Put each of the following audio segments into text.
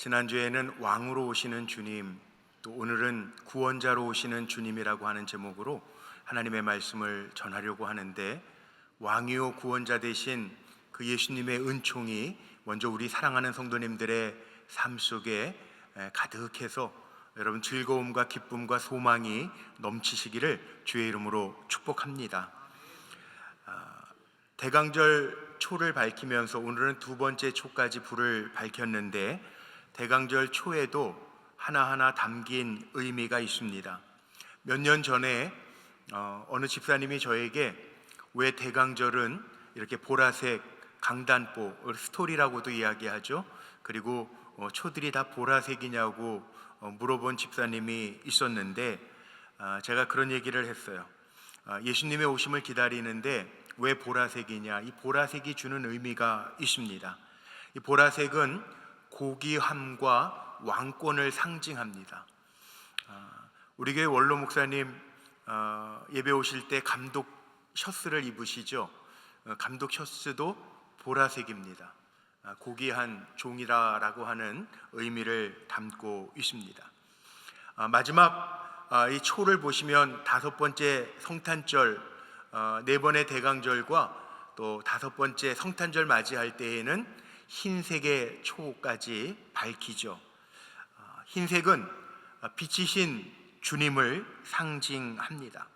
지난주에는 왕으로 오시는 주님, 또 오늘은 구원자로 오시는 주님이라고 하는 제목으로 하나님의 말씀을 전하려고 하는데, 왕이요 구원자 되신 그 예수님의 은총이 먼저 우리 사랑하는 성도님들의 삶 속에 가득해서 여러분 즐거움과 기쁨과 소망이 넘치시기를 주의 이름으로 축복합니다. 대강절 초를 밝히면서 오늘은 두 번째 초까지 불을 밝혔는데, 대강절 초에도 하나하나 담긴 의미가 있습니다. 몇 년 전에 어느 집사님이 저에게 왜 대강절은 이렇게 보라색 강단보, 스토리라고도 이야기하죠. 그리고 초들이 다 보라색이냐고 물어본 집사님이 있었는데, 제가 그런 얘기를 했어요. 예수님의 오심을 기다리는데 왜 보라색이냐? 이 보라색이 주는 의미가 있습니다. 이 보라색은 고귀함과 왕권을 상징합니다. 우리 교회 원로 목사님 예배 오실 때 감독 셔츠를 입으시죠. 감독 셔츠도 보라색입니다. 고귀한 종이라고 하는 의미를 담고 있습니다. 마지막 이 초를 보시면 다섯 번째 성탄절, 네 번의 대강절과 또 다섯 번째 성탄절 맞이할 때에는 흰색의 초까지 밝히죠. 흰색은 빛이신 주님을 상징합니다.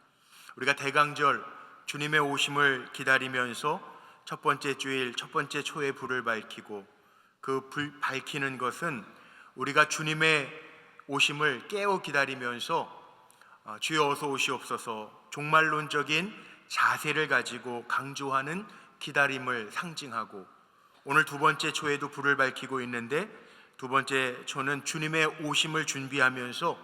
우리가 대강절 주님의 오심을 기다리면서 첫 번째 주일, 첫 번째 초에 불을 밝히고, 그 불 밝히는 것은 우리가 주님의 오심을 깨어 기다리면서 주여 어서 오시옵소서 종말론적인 자세를 가지고 강조하는 기다림을 상징하고, 오늘 두 번째 초에도 불을 밝히고 있는데, 두 번째 초는 주님의 오심을 준비하면서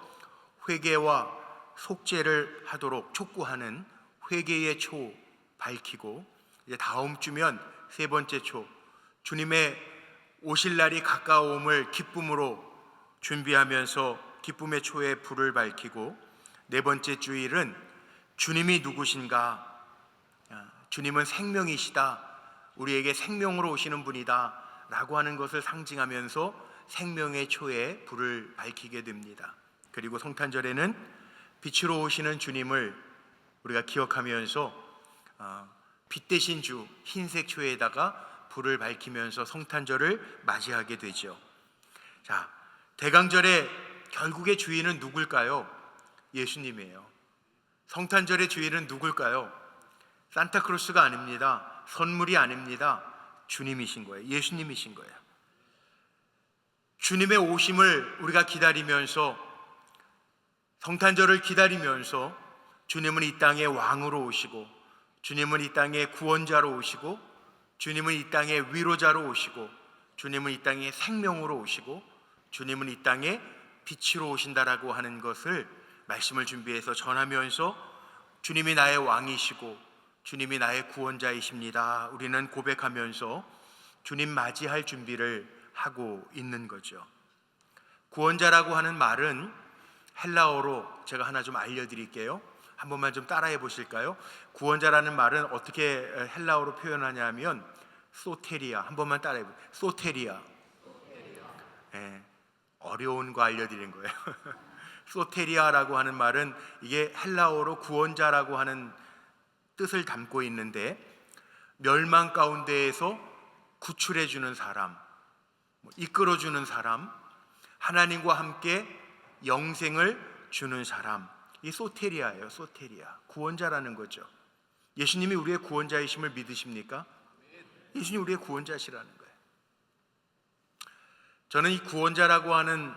회개와 속죄를 하도록 촉구하는 회개의 초 밝히고, 이제 다음 주면 세 번째 초, 주님의 오실 날이 가까움을 기쁨으로 준비하면서 기쁨의 초에 불을 밝히고, 네 번째 주일은 주님이 누구신가? 주님은 생명이시다, 우리에게 생명으로 오시는 분이다 라고 하는 것을 상징하면서 생명의 초에 불을 밝히게 됩니다. 그리고 성탄절에는 빛으로 오시는 주님을 우리가 기억하면서 빛 대신 주 흰색 초에다가 불을 밝히면서 성탄절을 맞이하게 되죠. 자, 대강절의 결국의 주인은 누굴까요? 예수님이에요. 성탄절의 주인은 누굴까요? 산타크로스가 아닙니다. 선물이 아닙니다. 주님이신 거예요. 예수님이신 거예요. 주님의 오심을 우리가 기다리면서, 성탄절을 기다리면서 주님은 이 땅에 왕으로 오시고, 주님은 이 땅에 구원자로 오시고, 주님은 이 땅에 위로자로 오시고, 주님은 이 땅에 생명으로 오시고, 주님은 이 땅에 빛으로 오신다라고 하는 것을 말씀을 준비해서 전하면서 주님이 나의 왕이시고 주님이 나의 구원자이십니다, 우리는 고백하면서 주님 맞이할 준비를 하고 있는 거죠. 구원자라고 하는 말은 헬라어로 제가 하나 좀 알려드릴게요. 한 번만 좀 따라해 보실까요? 구원자라는 말은 어떻게 헬라어로 표현하냐면 소테리아. 한 번만 따라해 보세요. 소테리아. 네, 어려운 거 알려드린 거예요. 소테리아라고 하는 말은 이게 헬라어로 구원자라고 하는 뜻을 담고 있는데, 멸망 가운데에서 구출해 주는 사람, 이끌어 주는 사람, 하나님과 함께 영생을 주는 사람, 이 소테리아예요. 소테리아, 구원자라는 거죠. 예수님이 우리의 구원자이심을 믿으십니까? 예수님이 우리의 구원자시라는 거예요. 저는 이 구원자라고 하는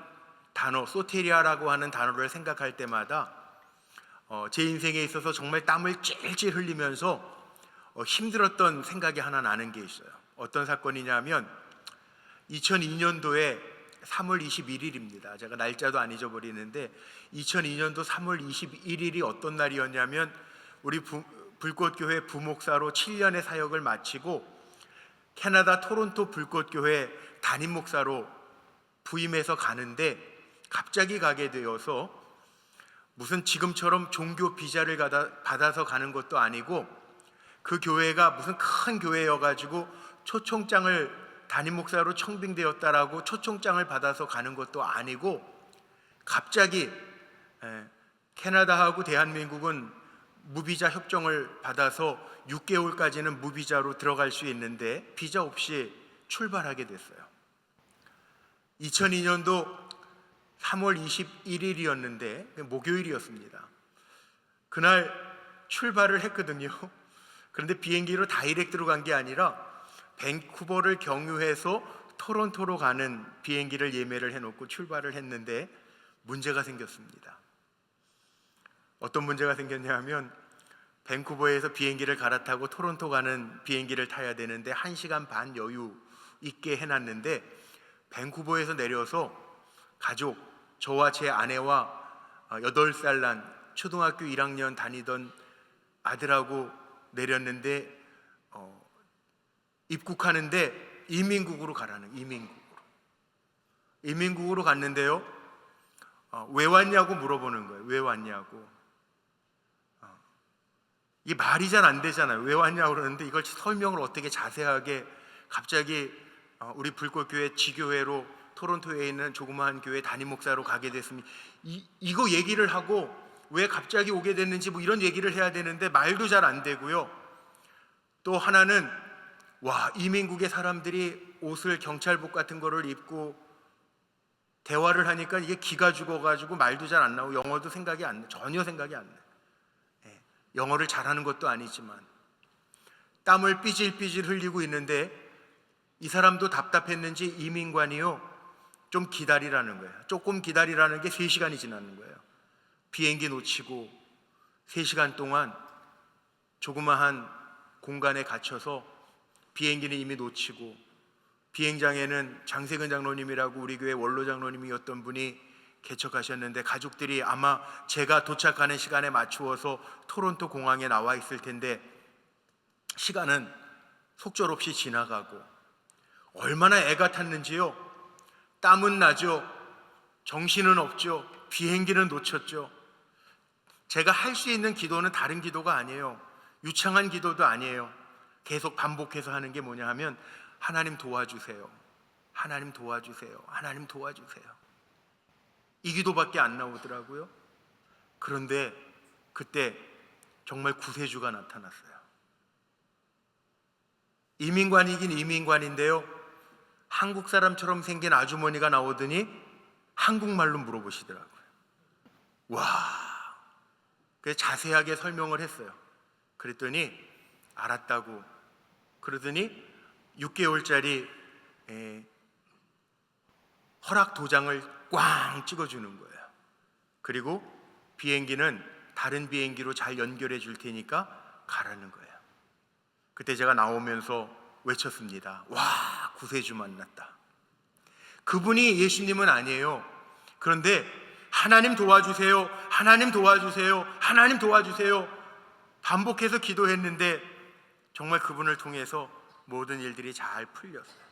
단어, 소테리아라고 하는 단어를 생각할 때마다 제 인생에 있어서 정말 땀을 찔찔 흘리면서 힘들었던 생각이 하나 나는 게 있어요. 어떤 사건이냐면 2002년도에 3월 21일입니다. 제가 날짜도 안 잊어버리는데 2002년도 3월 21일이 어떤 날이었냐면, 우리 불꽃교회 부목사로 7년의 사역을 마치고 캐나다 토론토 불꽃교회 담임 목사로 부임해서 가는데, 갑자기 가게 되어서 무슨 지금처럼 종교 비자를 받아서 가는 것도 아니고, 그 교회가 무슨 큰 교회여가지고 초청장을 담임 목사로 청빙되었다라고 초청장을 받아서 가는 것도 아니고 갑자기 캐나다하고 대한민국은 무비자 협정을 받아서 6개월까지는 무비자로 들어갈 수 있는데 비자 없이 출발하게 됐어요. 2002년도 3월 21일이었는데 목요일이었습니다. 그날 출발을 했거든요. 그런데 비행기로 다이렉트로 간 게 아니라 밴쿠버를 경유해서 토론토로 가는 비행기를 예매를 해놓고 출발을 했는데 문제가 생겼습니다. 어떤 문제가 생겼냐 하면 밴쿠버에서 비행기를 갈아타고 토론토 가는 비행기를 타야 되는데 1시간 반 여유 있게 해놨는데 밴쿠버에서 내려서 가족, 저와 제 아내와 8살 난 초등학교 1학년 다니던 아들하고 내렸는데 입국하는데 이민국으로 가라는, 이민국으로 갔는데요. 왜 왔냐고 물어보는 거예요. 왜 왔냐고. 이게 말이 잘 안 되잖아요. 왜 왔냐고 그러는데 이걸 설명을 어떻게 자세하게, 갑자기 우리 불꽃교회 지교회로 토론토에 있는 조그마한 교회 담임 목사로 가게 됐습니다. 이거 얘기를 하고 왜 갑자기 오게 됐는지 뭐 이런 얘기를 해야 되는데 말도 잘 안 되고요. 또 하나는 이민국의 사람들이 옷을 경찰복 같은 거를 입고 대화를 하니까 이게 기가 죽어가지고 말도 잘 안 나오고 영어도 전혀 생각이 안 나요. 영어를 잘하는 것도 아니지만 땀을 삐질삐질 흘리고 있는데 이 사람도 답답했는지 이민관이요 좀 기다리라는 거예요. 조금 기다리라는 게 3시간이 지나는 거예요. 비행기 놓치고 3시간 동안 조그마한 공간에 갇혀서 비행기는 이미 놓치고 비행장에는 장세근 장로님이라고 우리 교회 원로 장로님이었던 분이 개척하셨는데 가족들이 아마 제가 도착하는 시간에 맞추어서 토론토 공항에 나와 있을 텐데 시간은 속절없이 지나가고 얼마나 애가 탔는지요. 땀은 나죠. 정신은 없죠. 비행기는 놓쳤죠. 제가 할 수 있는 기도는 다른 기도가 아니에요. 유창한 기도도 아니에요. 계속 반복해서 하는 게 뭐냐 하면 하나님 도와주세요. 하나님 도와주세요. 하나님 도와주세요. 이 기도밖에 안 나오더라고요. 그런데 그때 정말 구세주가 나타났어요. 이민관이긴 이민관인데요. 한국 사람처럼 생긴 아주머니가 나오더니 한국말로 물어보시더라고요. 그래서 자세하게 설명을 했어요. 그랬더니 알았다고. 그러더니 6개월짜리 허락 도장을 꽝 찍어주는 거예요. 그리고 비행기는 다른 비행기로 잘 연결해 줄 테니까 가라는 거예요. 그때 제가 나오면서 외쳤습니다. 구세주 만났다. 그분이 예수님은 아니에요. 그런데 하나님 도와주세요. 하나님 도와주세요. 하나님 도와주세요. 반복해서 기도했는데 정말 그분을 통해서 모든 일들이 잘 풀렸어요.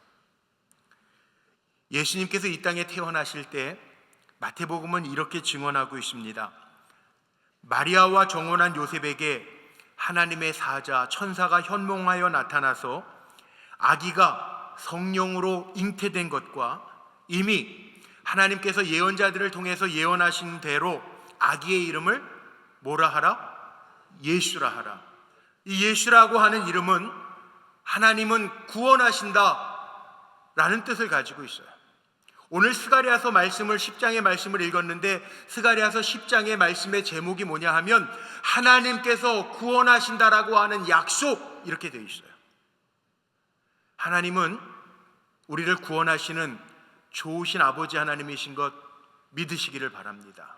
예수님께서 이 땅에 태어나실 때 마태복음은 이렇게 증언하고 있습니다. 마리아와 정혼한 요셉에게 하나님의 사자 천사가 현몽하여 나타나서 아기가 성령으로 잉태된 것과 이미 하나님께서 예언자들을 통해서 예언하신 대로 아기의 이름을 뭐라 하라? 예수라 하라. 이 예수라고 하는 이름은 하나님은 구원하신다 라는 뜻을 가지고 있어요. 오늘 스가랴서 말씀을 10장의 말씀을 읽었는데 스가랴서 10장의 말씀의 제목이 뭐냐 하면 하나님께서 구원하신다라고 하는 약속, 이렇게 되어 있어요. 하나님은 우리를 구원하시는 좋으신 아버지 하나님이신 것 믿으시기를 바랍니다.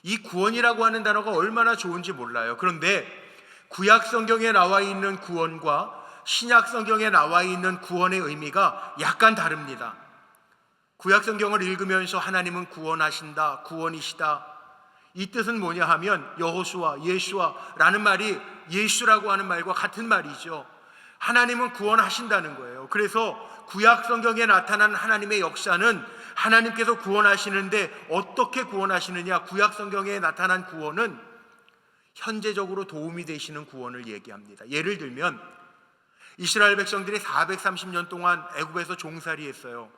이 구원이라고 하는 단어가 얼마나 좋은지 몰라요. 그런데 구약 성경에 나와 있는 구원과 신약 성경에 나와 있는 구원의 의미가 약간 다릅니다. 구약 성경을 읽으면서 하나님은 구원하신다, 구원이시다, 이 뜻은 뭐냐 하면 여호수아, 예수아라는 말이 예수라고 하는 말과 같은 말이죠. 하나님은 구원하신다는 거예요. 그래서 구약 성경에 나타난 하나님의 역사는 하나님께서 구원하시는데 어떻게 구원하시느냐, 구약 성경에 나타난 구원은 현재적으로 도움이 되시는 구원을 얘기합니다. 예를 들면 이스라엘 백성들이 430년 동안 애굽에서 종살이 했어요.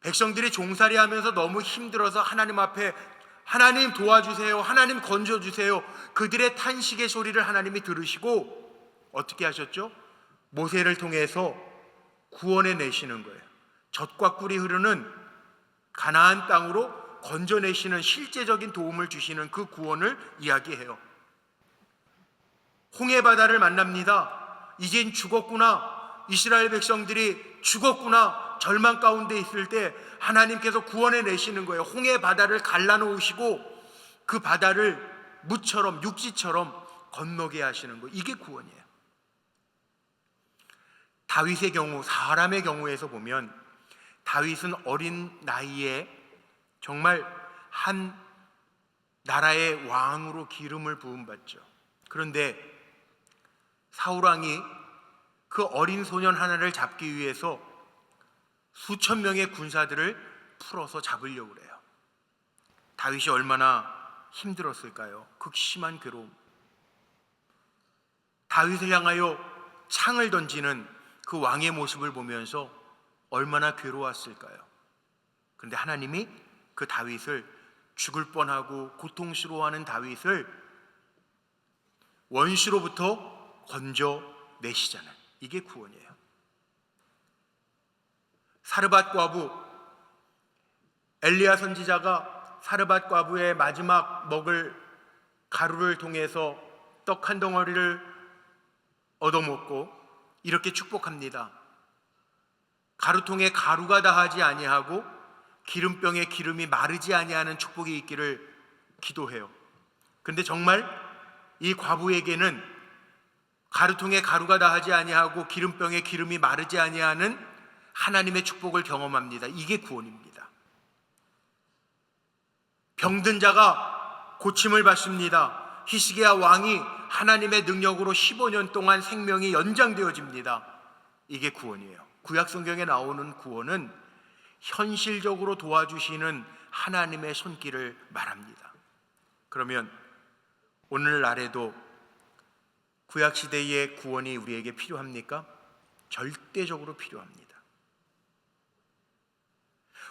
백성들이 종살이 하면서 너무 힘들어서 하나님 앞에 하나님 도와주세요, 하나님 건져주세요, 그들의 탄식의 소리를 하나님이 들으시고 어떻게 하셨죠? 모세를 통해서 구원해 내시는 거예요. 젖과 꿀이 흐르는 가나안 땅으로 건져내시는 실제적인 도움을 주시는 그 구원을 이야기해요. 홍해바다를 만납니다. 이젠 죽었구나, 이스라엘 백성들이 죽었구나, 절망 가운데 있을 때 하나님께서 구원해 내시는 거예요. 홍해바다를 갈라놓으시고 그 바다를 무처럼 육지처럼 건너게 하시는 거예요. 이게 구원이에요. 다윗의 경우, 사람의 경우에서 보면 다윗은 어린 나이에 정말 한 나라의 왕으로 기름을 부음받죠. 그런데 사울 왕이 그 어린 소년 하나를 잡기 위해서 수천 명의 군사들을 풀어서 잡으려고 그래요. 다윗이 얼마나 힘들었을까요? 극심한 괴로움. 다윗을 향하여 창을 던지는 그 왕의 모습을 보면서 얼마나 괴로웠을까요? 그런데 하나님이 그 다윗을, 죽을 뻔하고 고통스러워하는 다윗을 원수로부터 건져내시잖아요. 이게 구원이에요. 사르밧 과부, 엘리야 선지자가 사르밧 과부의 마지막 먹을 가루를 통해서 떡 한 덩어리를 얻어먹고 이렇게 축복합니다. 가루통에 가루가 다하지 아니하고 기름병에 기름이 마르지 아니하는 축복이 있기를 기도해요. 그런데 정말 이 과부에게는 가루통에 가루가 다하지 아니하고 기름병에 기름이 마르지 아니하는 하나님의 축복을 경험합니다. 이게 구원입니다. 병든 자가 고침을 받습니다. 히스기야 왕이 하나님의 능력으로 15년 동안 생명이 연장되어집니다. 이게 구원이에요. 구약 성경에 나오는 구원은 현실적으로 도와주시는 하나님의 손길을 말합니다. 그러면 오늘날에도 구약 시대의 구원이 우리에게 필요합니까? 절대적으로 필요합니다.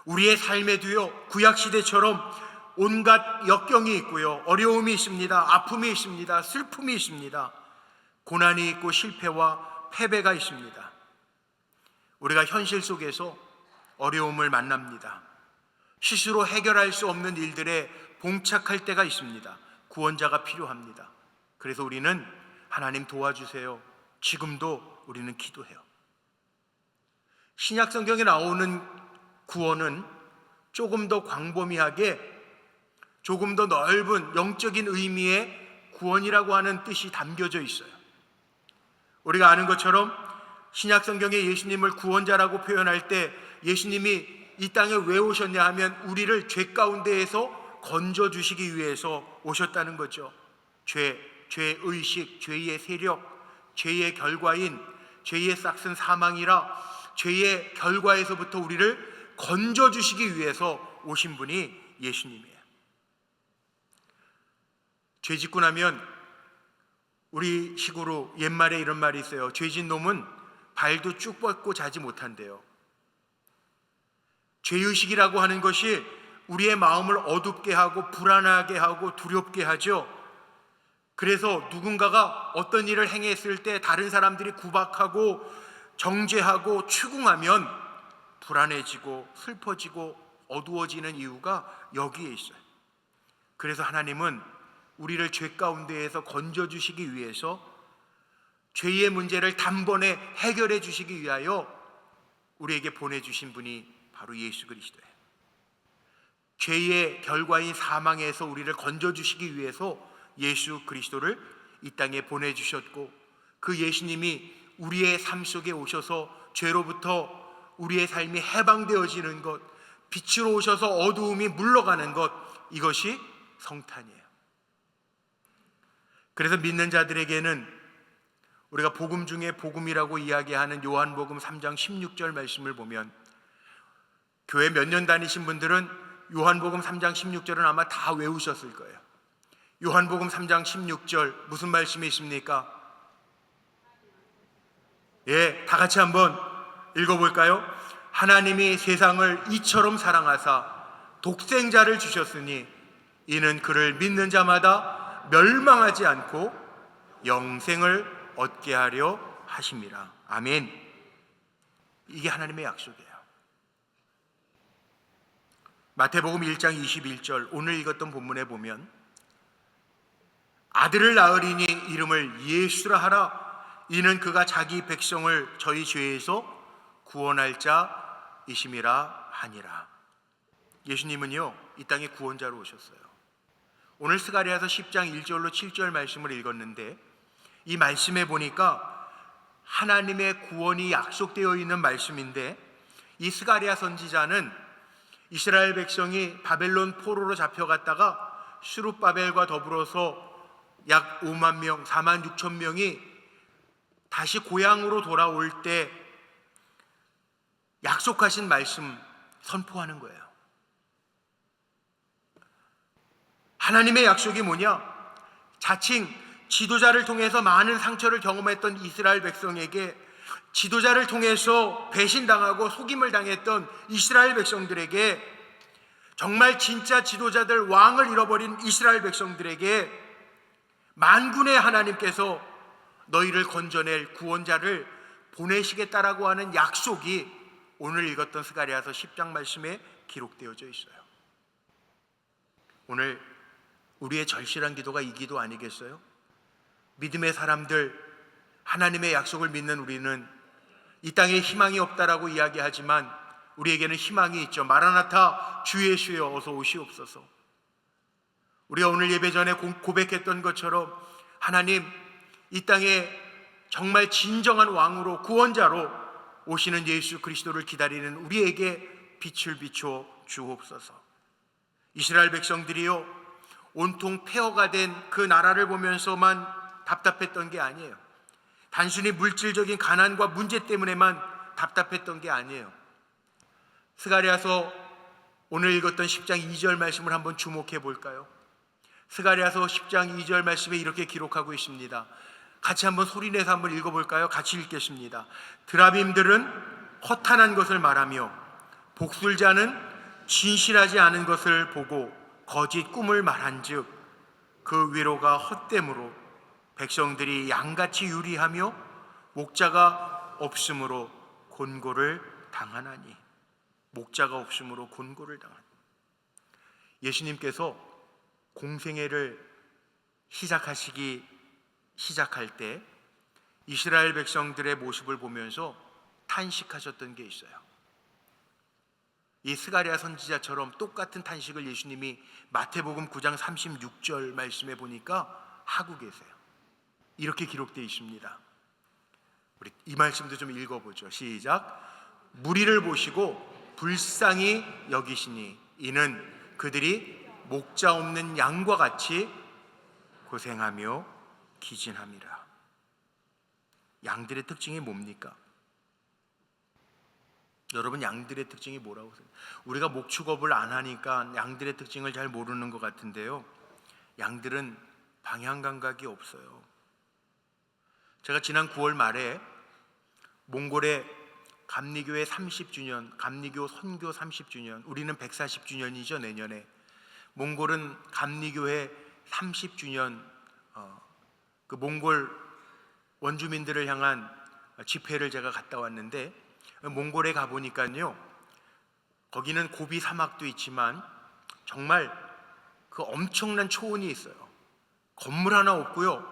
우리의 삶에도요, 구약 시대처럼 온갖 역경이 있고요, 어려움이 있습니다. 아픔이 있습니다. 슬픔이 있습니다. 고난이 있고 실패와 패배가 있습니다. 우리가 현실 속에서 어려움을 만납니다. 스스로 해결할 수 없는 일들에 봉착할 때가 있습니다. 구원자가 필요합니다. 그래서 우리는 하나님 도와주세요. 지금도 우리는 기도해요. 신약 성경에 나오는 구원은 조금 더 광범위하게, 조금 더 넓은 영적인 의미의 구원이라고 하는 뜻이 담겨져 있어요. 우리가 아는 것처럼 신약 성경에 예수님을 구원자라고 표현할 때 예수님이 이 땅에 왜 오셨냐 하면 우리를 죄 가운데에서 건져주시기 위해서 오셨다는 거죠. 죄의 의식, 죄의 세력, 죄의 결과인 죄의 싹슨 사망이라 죄의 결과에서부터 우리를 건져주시기 위해서 오신 분이 예수님이에요. 죄 짓고 나면 우리 식으로 옛말에 이런 말이 있어요. 죄진 놈은 발도 쭉 뻗고 자지 못한대요. 죄의식이라고 하는 것이 우리의 마음을 어둡게 하고 불안하게 하고 두렵게 하죠. 그래서 누군가가 어떤 일을 행했을 때 다른 사람들이 구박하고 정죄하고 추궁하면 불안해지고 슬퍼지고 어두워지는 이유가 여기에 있어요. 그래서 하나님은 우리를 죄 가운데에서 건져주시기 위해서 죄의 문제를 단번에 해결해 주시기 위하여 우리에게 보내주신 분이 바로 예수 그리스도예요. 죄의 결과인 사망에서 우리를 건져주시기 위해서 예수 그리스도를 이 땅에 보내주셨고, 그 예수님이 우리의 삶 속에 오셔서 죄로부터 우리의 삶이 해방되어지는 것, 빛으로 오셔서 어두움이 물러가는 것, 이것이 성탄이에요. 그래서 믿는 자들에게는 우리가 복음 중에 복음이라고 이야기하는 요한복음 3장 16절 말씀을 보면, 교회 몇 년 다니신 분들은 요한복음 3장 16절은 아마 다 외우셨을 거예요. 요한복음 3장 16절 무슨 말씀이 있습니까? 다 같이 한번 읽어볼까요? 하나님이 세상을 이처럼 사랑하사 독생자를 주셨으니 이는 그를 믿는 자마다 멸망하지 않고 영생을 얻게 하려 하심이라. 아멘. 이게 하나님의 약속이에요. 마태복음 1장 21절 오늘 읽었던 본문에 보면 아들을 낳으리니 이름을 예수라 하라. 이는 그가 자기 백성을 저희 죄에서 구원할 자이심이라 하니라. 예수님은요, 이 땅에 구원자로 오셨어요. 오늘 스가랴서 10장 1절로 7절 말씀을 읽었는데 이 말씀에 보니까 하나님의 구원이 약속되어 있는 말씀인데 이 스가랴 선지자는 이스라엘 백성이 바벨론 포로로 잡혀갔다가 수룹바벨과 더불어서 약 5만 명, 4만 6천 명이 다시 고향으로 돌아올 때 약속하신 말씀 선포하는 거예요. 하나님의 약속이 뭐냐? 자칭 지도자를 통해서 많은 상처를 경험했던 이스라엘 백성에게, 지도자를 통해서 배신당하고 속임을 당했던 이스라엘 백성들에게, 정말 진짜 지도자들, 왕을 잃어버린 이스라엘 백성들에게 만군의 하나님께서 너희를 건져낼 구원자를 보내시겠다라고 하는 약속이 오늘 읽었던 스가랴서 10장 말씀에 기록되어져 있어요. 오늘 우리의 절실한 기도가 이 기도 아니겠어요? 믿음의 사람들, 하나님의 약속을 믿는 우리는 이 땅에 희망이 없다라고 이야기하지만 우리에게는 희망이 있죠. 마라나타, 주 예수여 어서 오시옵소서. 우리가 오늘 예배 전에 고백했던 것처럼 하나님, 이 땅에 정말 진정한 왕으로, 구원자로 오시는 예수 그리스도를 기다리는 우리에게 빛을 비춰 주옵소서. 이스라엘 백성들이요, 온통 폐허가 된 그 나라를 보면서만 답답했던 게 아니에요. 단순히 물질적인 가난과 문제 때문에만 답답했던 게 아니에요. 스가랴서 오늘 읽었던 10장 2절 말씀을 한번 주목해 볼까요? 스가랴서 10장 2절 말씀에 이렇게 기록하고 있습니다. 같이 한번 소리내서 한번 읽어볼까요? 같이 읽겠습니다. 드라빔들은 허탄한 것을 말하며 복술자는 진실하지 않은 것을 보고 거짓 꿈을 말한즉 그 위로가 헛됨으로 백성들이 양같이 유리하며 목자가 없으므로 곤고를 당하나니. 목자가 없으므로 곤고를 당하니. 예수님께서 공생애를 시작할 때 이스라엘 백성들의 모습을 보면서 탄식하셨던 게 있어요. 이 스가랴 선지자처럼 똑같은 탄식을 예수님이 마태복음 9장 36절 말씀에 보니까 하고 계세요. 이렇게 기록되어 있습니다. 우리 이 말씀도 좀 읽어보죠. 시작. 무리를 보시고 불쌍히 여기시니 이는 그들이 목자 없는 양과 같이 고생하며 기진함이라. 양들의 특징이 뭡니까? 여러분, 양들의 특징이 뭐라고 생각해요? 우리가 목축업을 안 하니까 양들의 특징을 잘 모르는 것 같은데요, 양들은 방향 감각이 없어요. 제가 지난 9월 말에 몽골의 감리교회 30주년, 감리교 선교 30주년, 우리는 140주년이죠 내년에. 몽골은 감리교회 30주년 그 몽골 원주민들을 향한 집회를 제가 갔다 왔는데, 몽골에 가보니까요, 거기는 고비 사막도 있지만 정말 그 엄청난 초원이 있어요. 건물 하나 없고요,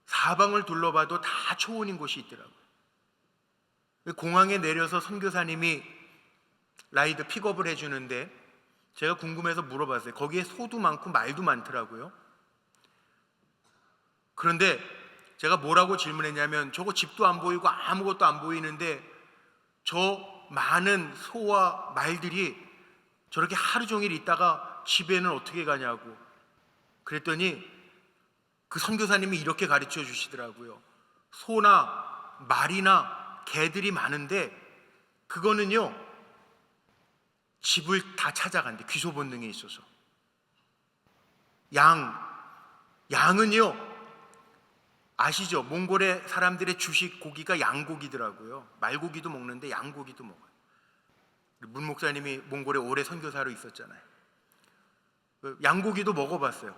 사방을 둘러봐도 다 초원인 곳이 있더라고요. 공항에 내려서 선교사님이 라이드 픽업을 해주는데 제가 궁금해서 물어봤어요. 거기에 소도 많고 말도 많더라고요. 그런데 제가 뭐라고 질문했냐면, 저거 집도 안 보이고 아무것도 안 보이는데 저 많은 소와 말들이 저렇게 하루 종일 있다가 집에는 어떻게 가냐고. 그랬더니 그 선교사님이 이렇게 가르쳐 주시더라고요. 소나 말이나 개들이 많은데 그거는요, 집을 다 찾아간대. 귀소 본능에 있어서. 양은요, 아시죠? 몽골의 사람들의 주식 고기가 양고기더라고요. 말고기도 먹는데 양고기도 먹어요. 문 목사님이 몽골에 오래 선교사로 있었잖아요. 양고기도 먹어봤어요.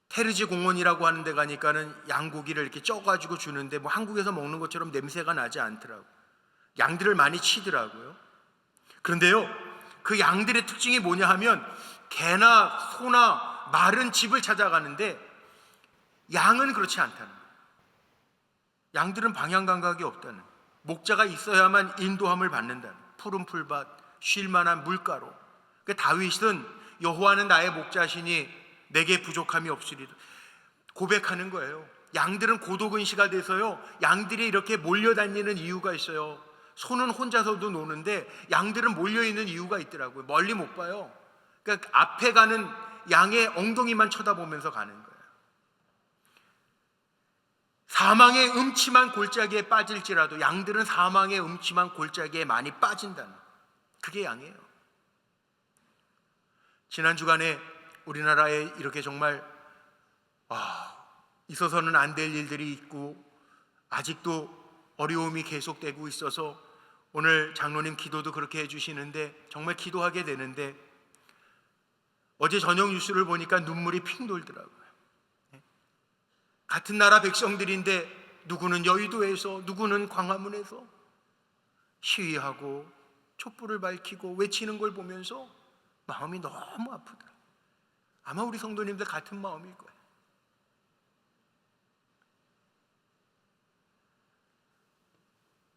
테르지 공원이라고 하는 데 가니까는 양고기를 이렇게 쪄가지고 주는데 뭐 한국에서 먹는 것처럼 냄새가 나지 않더라고요. 양들을 많이 치더라고요. 그런데요, 그 양들의 특징이 뭐냐 하면 개나 소나 말은 집을 찾아가는데 양은 그렇지 않다는 거예요. 양들은 방향 감각이 없다는 거예요. 목자가 있어야만 인도함을 받는다는 거예요. 푸른 풀밭, 쉴만한 물가로. 그러니까 다윗은 여호와는 나의 목자시니 내게 부족함이 없으리라 고백하는 거예요. 양들은 고독은시가 돼서요, 양들이 이렇게 몰려다니는 이유가 있어요. 소는 혼자서도 노는데 양들은 몰려있는 이유가 있더라고요. 멀리 못 봐요. 그러니까 앞에 가는 양의 엉덩이만 쳐다보면서 가는 거예요. 사망의 음침한 골짜기에 빠질지라도 양들은 사망의 음침한 골짜기에 많이 빠진다는, 그게 양이에요. 지난 주간에 우리나라에 이렇게 정말 있어서는 안 될 일들이 있고 아직도 어려움이 계속되고 있어서 오늘 장로님 기도도 그렇게 해주시는데 정말 기도하게 되는데, 어제 저녁 뉴스를 보니까 눈물이 핑 돌더라고요. 같은 나라 백성들인데 누구는 여의도에서 누구는 광화문에서 시위하고 촛불을 밝히고 외치는 걸 보면서 마음이 너무 아프더라고요. 아마 우리 성도님들 같은 마음일 거예요.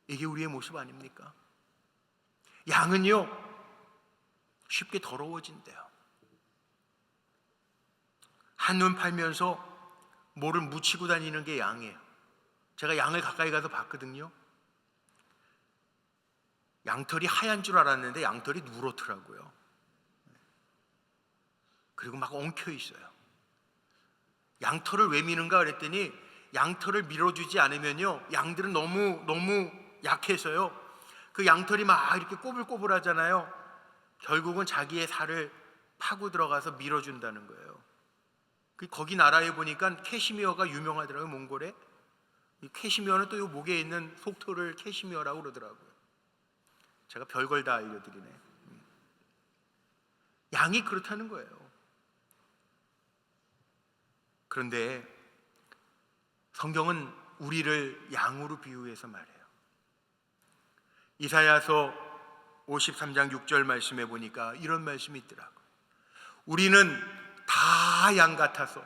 이게 우리의 모습 아닙니까? 양은요, 쉽게 더러워진대요. 한눈 팔면서 뭐를 묻히고 다니는 게 양이에요. 제가 양을 가까이 가서 봤거든요. 양털이 하얀 줄 알았는데 양털이 누렇더라고요. 그리고 막 엉켜 있어요. 양털을 왜 미는가 그랬더니 양털을 밀어주지 않으면요, 양들은 너무 약해서요, 그 양털이 막 이렇게 꼬불꼬불하잖아요. 결국은 자기의 살을 파고 들어가서 밀어준다는 거예요. 거기 나라에 보니까 캐시미어가 유명하더라고요. 몽골에. 이 캐시미어는 또 이 목에 있는 속털을 캐시미어라고 그러더라고요. 제가 별걸 다 알려드리네. 양이 그렇다는 거예요. 그런데 성경은 우리를 양으로 비유해서 말해요. 이사야서 53장 6절 말씀에 보니까 이런 말씀이 있더라고요. 우리는 다 양 같아서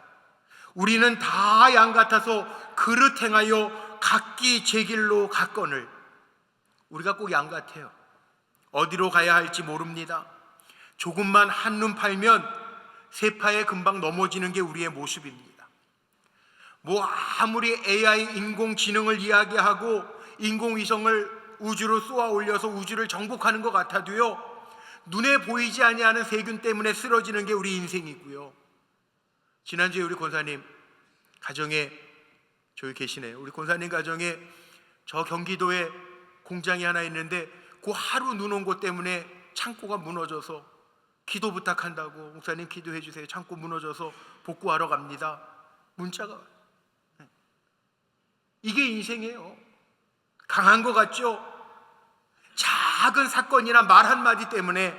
그릇 행하여 각기 제 길로 갔거늘. 우리가 꼭 양 같아요. 어디로 가야 할지 모릅니다. 조금만 한눈 팔면 세파에 금방 넘어지는 게 우리의 모습입니다. 뭐 아무리 AI 인공지능을 이야기하고 인공위성을 우주로 쏘아 올려서 우주를 정복하는 것 같아도요, 눈에 보이지 아니하는 세균 때문에 쓰러지는 게 우리 인생이고요. 지난주에 우리 권사님 가정에, 저기 계시네요, 우리 권사님 가정에 저 경기도에 공장이 하나 있는데 그 하루 눈 온 것 때문에 창고가 무너져서 기도 부탁한다고, 목사님 기도해 주세요. 창고 무너져서 복구하러 갑니다. 문자가 와요. 이게 인생이에요. 강한 것 같죠? 작은 사건이나 말 한마디 때문에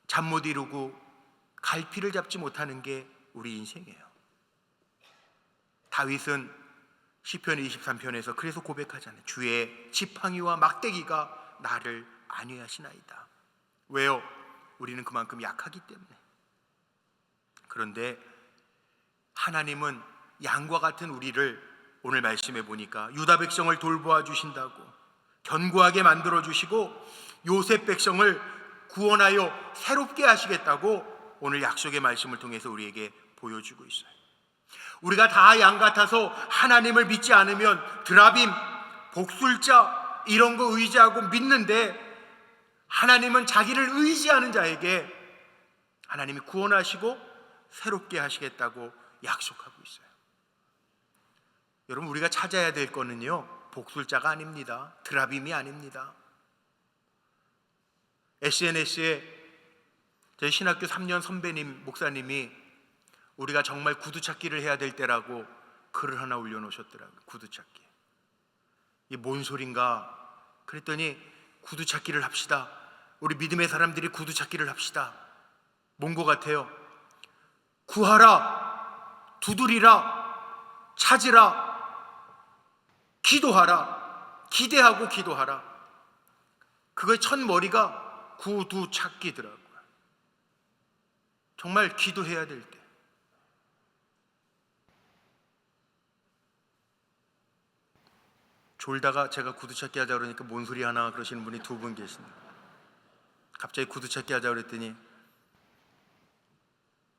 잠 못 이루고 갈피를 잡지 못하는 게 우리 인생이에요. 다윗은 시편 23편에서 그래서 고백하잖아요. 주의 지팡이와 막대기가 나를 안위하시나이다. 왜요? 우리는 그만큼 약하기 때문에. 그런데 하나님은 양과 같은 우리를 오늘 말씀해 보니까 유다 백성을 돌보아 주신다고, 견고하게 만들어 주시고 요셉 백성을 구원하여 새롭게 하시겠다고 오늘 약속의 말씀을 통해서 우리에게 보여주고 있어요. 우리가 다 양 같아서 하나님을 믿지 않으면 드라빔, 복술자 이런 거 의지하고 믿는데, 하나님은 자기를 의지하는 자에게 하나님이 구원하시고 새롭게 하시겠다고 약속하고 있어요. 여러분, 우리가 찾아야 될 거는요, 복술자가 아닙니다. 드라빔이 아닙니다. SNS에 저희 신학교 3년 선배님 목사님이 우리가 정말 구두찾기를 해야 될 때라고 글을 하나 올려놓으셨더라고요. 구두찾기. 이게 뭔 소린가? 그랬더니 구두찾기를 합시다. 우리 믿음의 사람들이 구두찾기를 합시다. 뭔 것 같아요? 구하라, 두드리라, 찾으라, 기도하라, 기대하고 기도하라. 그거의 첫 머리가 구두찾기더라고요. 정말 기도해야 될 때. 졸다가 제가 구두찾기 하자 그러니까 뭔 소리 하나 그러시는 분이 2분 계십니다. 갑자기 구두찾기 하자 그랬더니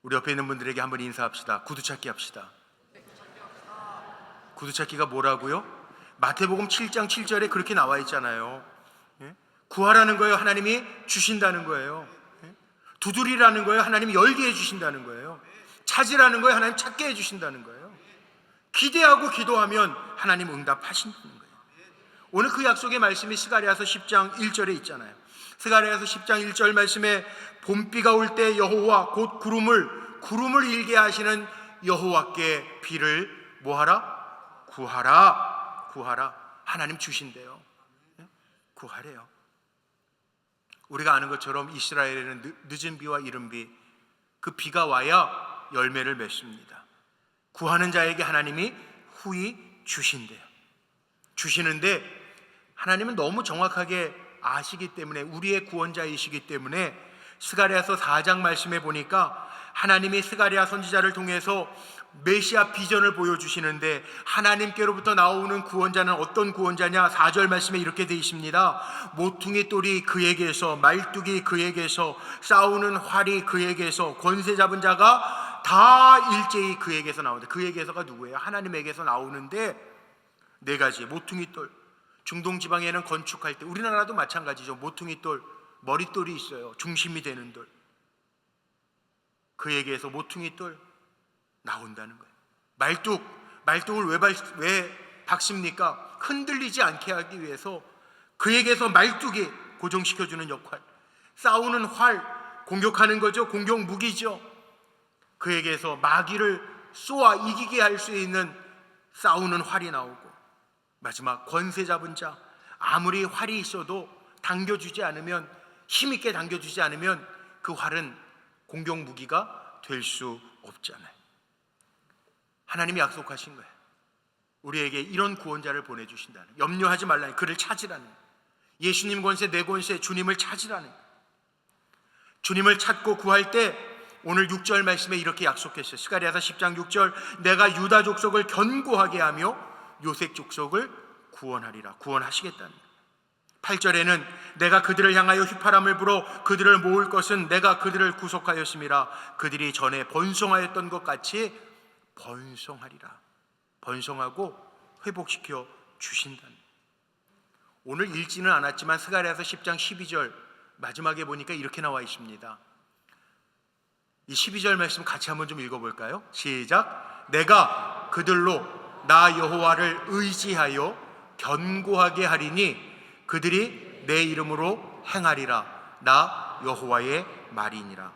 우리 옆에 있는 분들에게 한번 인사합시다. 구두찾기 합시다. 구두찾기가 뭐라고요? 마태복음 7장 7절에 그렇게 나와 있잖아요. 구하라는 거예요. 하나님이 주신다는 거예요. 두드리라는 거예요. 하나님이 열게 해주신다는 거예요. 찾으라는 거예요. 하나님 찾게 해주신다는 거예요. 기대하고 기도하면 하나님 응답하신다는 거예요. 오늘 그 약속의 말씀이 스가랴서 10장 1절에 있잖아요. 스가랴서 10장 1절 말씀에 봄비가 올 때 여호와 곧 구름을 일게 하시는 여호와께 비를 뭐하라? 구하라. 하나님 주신대요. 구하래요. 우리가 아는 것처럼 이스라엘에는 늦은 비와 이른 비, 그 비가 와야 열매를 맺습니다. 구하는 자에게 하나님이 후히 주신대요. 주시는데 하나님은 너무 정확하게 아시기 때문에, 우리의 구원자이시기 때문에 스가랴서 4장 말씀에 보니까 하나님이 스가랴 선지자를 통해서 메시아 비전을 보여주시는데, 하나님께로부터 나오는 구원자는 어떤 구원자냐? 4절 말씀에 이렇게 되어 있습니다. 모퉁이 돌이 그에게서, 말뚝이 그에게서, 싸우는 활이 그에게서, 권세 잡은 자가 다 일제히 그에게서 나오는데, 그에게서가 누구예요? 하나님에게서 나오는데, 4가지. 모퉁이 돌, 중동 지방에는 건축할 때, 우리나라도 마찬가지죠. 모퉁이 돌, 머릿돌이 있어요. 중심이 되는 돌. 그에게서 모퉁이 돌 나온다는 거예요. 말뚝을 왜 박습니까? 흔들리지 않게 하기 위해서 그에게서 말뚝이 고정시켜주는 역할. 싸우는 활, 공격하는 거죠. 공격 무기죠. 그에게서 마귀를 쏘아 이기게 할 수 있는 싸우는 활이 나오고, 마지막 권세 잡은 자, 아무리 활이 있어도 당겨주지 않으면, 힘있게 당겨주지 않으면 그 활은 공격 무기가 될 수 없잖아요. 하나님이 약속하신 거예요. 우리에게 이런 구원자를 보내주신다는, 염려하지 말라는, 그를 찾으라는, 예수님 권세, 내 권세, 주님을 찾으라는, 주님을 찾고 구할 때 오늘 6절 말씀에 이렇게 약속했어요. 스가랴서 10장 6절, 내가 유다 족속을 견고하게 하며 요셉 족속을 구원하리라. 구원하시겠다는 거예요. 8절에는 내가 그들을 향하여 휘파람을 불어 그들을 모을 것은 내가 그들을 구속하였음이라. 그들이 전에 번성하였던 것 같이 번성하리라. 번성하고 회복시켜 주신다는. 오늘 읽지는 않았지만 스가랴서 10장 12절 마지막에 보니까 이렇게 나와 있습니다. 이 12절 말씀 같이 한번 좀 읽어볼까요? 시작. 내가 그들로 나 여호와를 의지하여 견고하게 하리니 그들이 내 이름으로 행하리라. 나 여호와의 말이니라.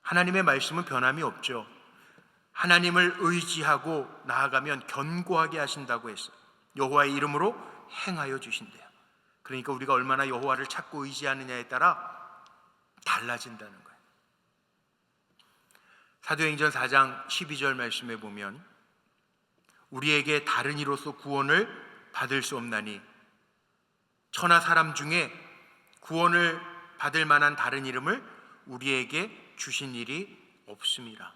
하나님의 말씀은 변함이 없죠. 하나님을 의지하고 나아가면 견고하게 하신다고 했어요. 여호와의 이름으로 행하여 주신대요. 그러니까 우리가 얼마나 여호와를 찾고 의지하느냐에 따라 달라진다는 거예요. 사도행전 4장 12절 말씀에 보면 우리에게 다른 이로서 구원을 받을 수 없나니 천하 사람 중에 구원을 받을 만한 다른 이름을 우리에게 주신 일이 없습니다.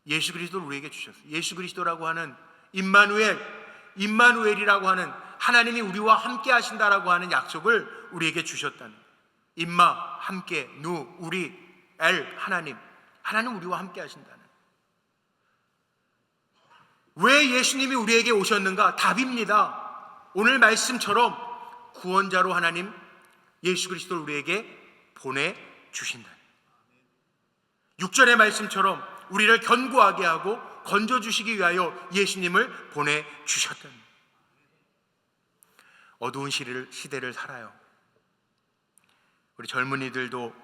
예수 그리스도를 우리에게 주셨어요. 예수 그리스도라고 하는 임마누엘이라고 하는 하나님이 우리와 함께 하신다라고 하는 약속을 우리에게 주셨다는 거예요. 임마, 함께, 누, 우리, 엘, 하나님 우리와 함께 하신다는. 왜 예수님이 우리에게 오셨는가? 답입니다. 오늘 말씀처럼 구원자로 하나님 예수 그리스도를 우리에게 보내주신다. 6절의 말씀처럼 우리를 견고하게 하고 건져주시기 위하여 예수님을 보내주셨다. 어두운 시대를 살아요. 우리 젊은이들도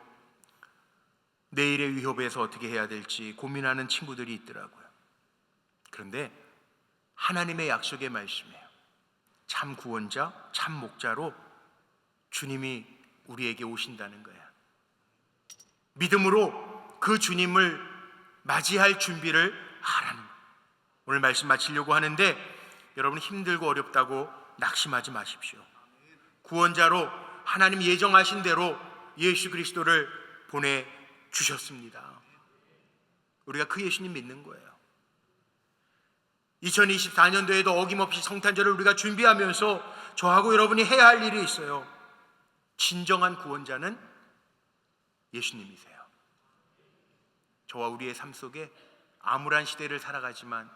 내일의 위협에서 어떻게 해야 될지 고민하는 친구들이 있더라고요. 그런데 하나님의 약속의 말씀이에요. 참 구원자, 참 목자로 주님이 우리에게 오신다는 거예요. 믿음으로 그 주님을 맞이할 준비를 하라는 거예요. 오늘 말씀 마치려고 하는데 여러분 힘들고 어렵다고 낙심하지 마십시오. 구원자로 하나님 예정하신 대로 예수 그리스도를 보내주셨습니다. 우리가 그 예수님 믿는 거예요. 2024년도에도 어김없이 성탄절을 우리가 준비하면서 저하고 여러분이 해야 할 일이 있어요. 진정한 구원자는 예수님이세요. 저와 우리의 삶 속에 암울한 시대를 살아가지만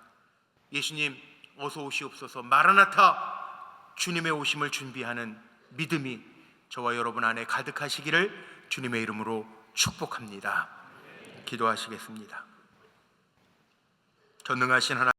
예수님 어서 오시옵소서, 마라나타, 주님의 오심을 준비하는 믿음이 저와 여러분 안에 가득하시기를 주님의 이름으로 축복합니다. 기도하시겠습니다. 전능하신 하나님,